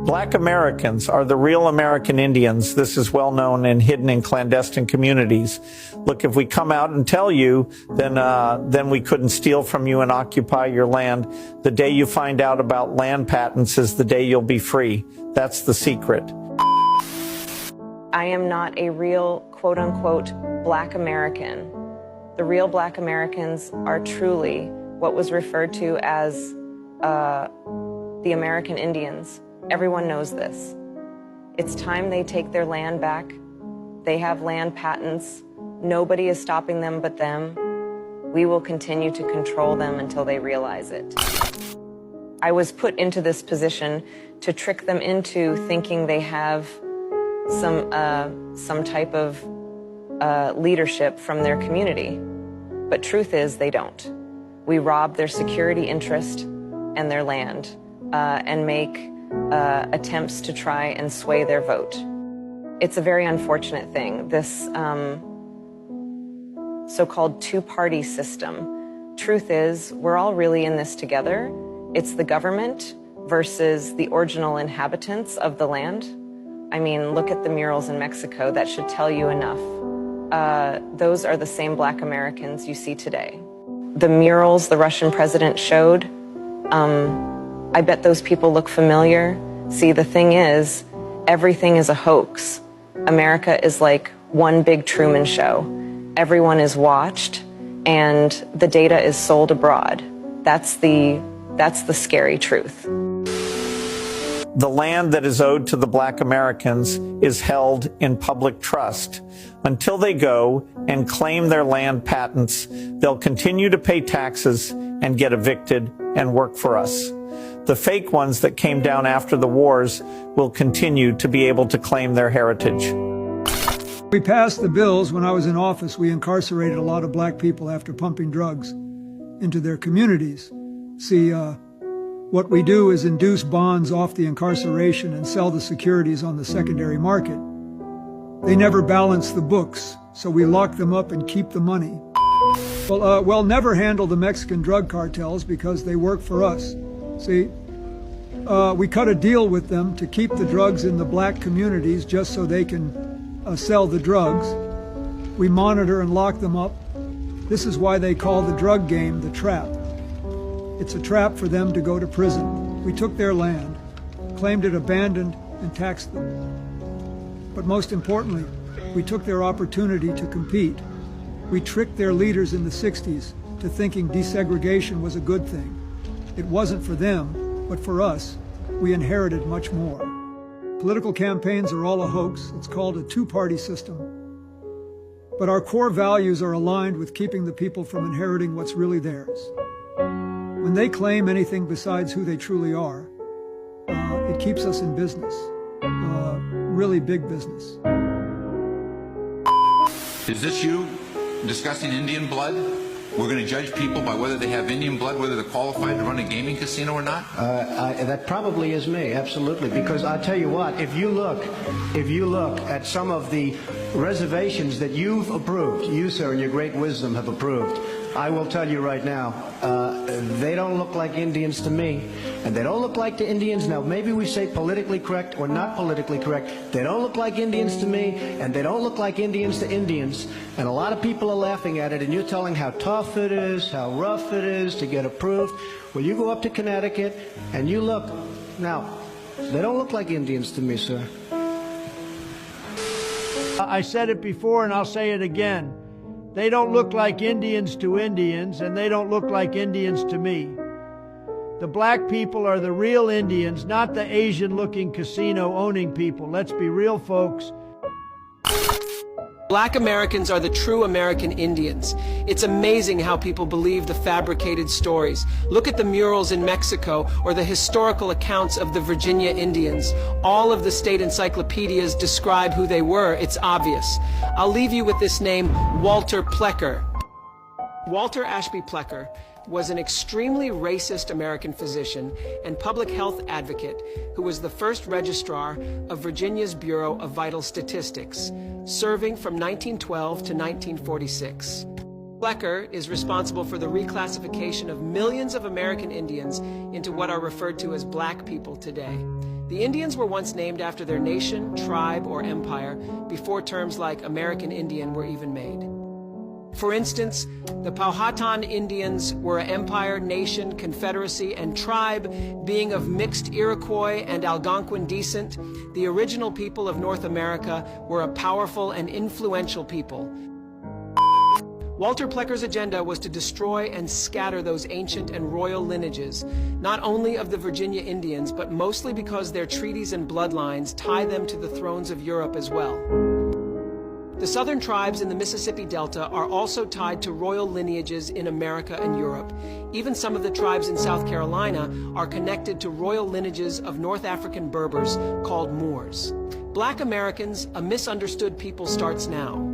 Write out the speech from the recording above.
Black Americans are the real American Indians. This is well known and hidden in clandestine communities. Look, if we come out and tell you, then we couldn't steal from you and occupy your land. The day you find out about land patents is the day you'll be free. That's the secret. I am not a real, quote unquote, Black American. The real Black Americans are truly what was referred to as the American Indians. Everyone knows this. It's time they take their land back. They have land patents. Nobody is stopping them but them. We will continue to control them until they realize it. I was put into this position to trick them into thinking they have some type of leadership from their community. But truth is, they don't. We rob their security interest and their land and make attempts to try and sway their vote. It's a very unfortunate thing, this so-called two-party system. Truth is, we're all really in this together. It's the government versus the original inhabitants of the land. I mean, look at the murals in Mexico. That should tell you enough. Those are the same Black Americans you see today. The murals the Russian president showed, I bet those people look familiar. See, the thing is, everything is a hoax. America is like one big Truman Show. Everyone is watched, and the data is sold abroad. That's the scary truth. The land that is owed to the Black Americans is held in public trust. Until they go and claim their land patents, they'll continue to pay taxes and get evicted and work for us. The fake ones that came down after the wars will continue to be able to claim their heritage. We passed the bills. When I was in office, we incarcerated a lot of Black people after pumping drugs into their communities. See, what we do is induce bonds off the incarceration and sell the securities on the secondary market. They never balance the books, so we lock them up and keep the money. Well, we'll never handle the Mexican drug cartels because they work for us. See, we cut a deal with them to keep the drugs in the Black communities just so they can sell the drugs. We monitor and lock them up. This is why they call the drug game the trap. It's a trap for them to go to prison. We took their land, claimed it abandoned, and taxed them. But most importantly, we took their opportunity to compete. We tricked their leaders in the 60s to thinking desegregation was a good thing. It wasn't for them, but for us. We inherited much more. Political campaigns are all a hoax. It's called a two-party system. But our core values are aligned with keeping the people from inheriting what's really theirs. When they claim anything besides who they truly are, it keeps us in business, really big business. Is this you discussing Indian blood? We're going to judge people by whether they have Indian blood, whether they're qualified to run a gaming casino or not? That probably is me, absolutely. Because I'll tell you what, if you look at some of the reservations that you've approved, you, sir, in your great wisdom have approved, I will tell you right now, they don't look like Indians to me, and they don't look like the Indians. Now, maybe we say politically correct or not politically correct. They don't look like Indians to me, and they don't look like Indians to Indians. And a lot of people are laughing at it, and you're telling how tough it is, how rough it is to get approved. Well, you go up to Connecticut, and you look. Now, they don't look like Indians to me, sir. I said it before, and I'll say it again. They don't look like Indians to Indians, and they don't look like Indians to me. The Black people are the real Indians, not the Asian-looking casino-owning people. Let's be real, folks. Black Americans are the true American Indians. It's amazing how people believe the fabricated stories. Look at the murals in Mexico or the historical accounts of the Virginia Indians. All of the state encyclopedias describe who they were. It's obvious. I'll leave you with this name, Walter Plecker. Walter Ashby Plecker was an extremely racist American physician and public health advocate who was the first registrar of Virginia's Bureau of Vital Statistics, serving from 1912 to 1946. Plecker is responsible for the reclassification of millions of American Indians into what are referred to as Black people today. The Indians were once named after their nation, tribe, or empire before terms like American Indian were even made. For instance, the Powhatan Indians were an empire, nation, confederacy, and tribe being of mixed Iroquois and Algonquin descent. The original people of North America were a powerful and influential people. Walter Plecker's agenda was to destroy and scatter those ancient and royal lineages, not only of the Virginia Indians, but mostly because their treaties and bloodlines tie them to the thrones of Europe as well. The southern tribes in the Mississippi Delta are also tied to royal lineages in America and Europe. Even some of the tribes in South Carolina are connected to royal lineages of North African Berbers called Moors. Black Americans, a misunderstood people, starts now.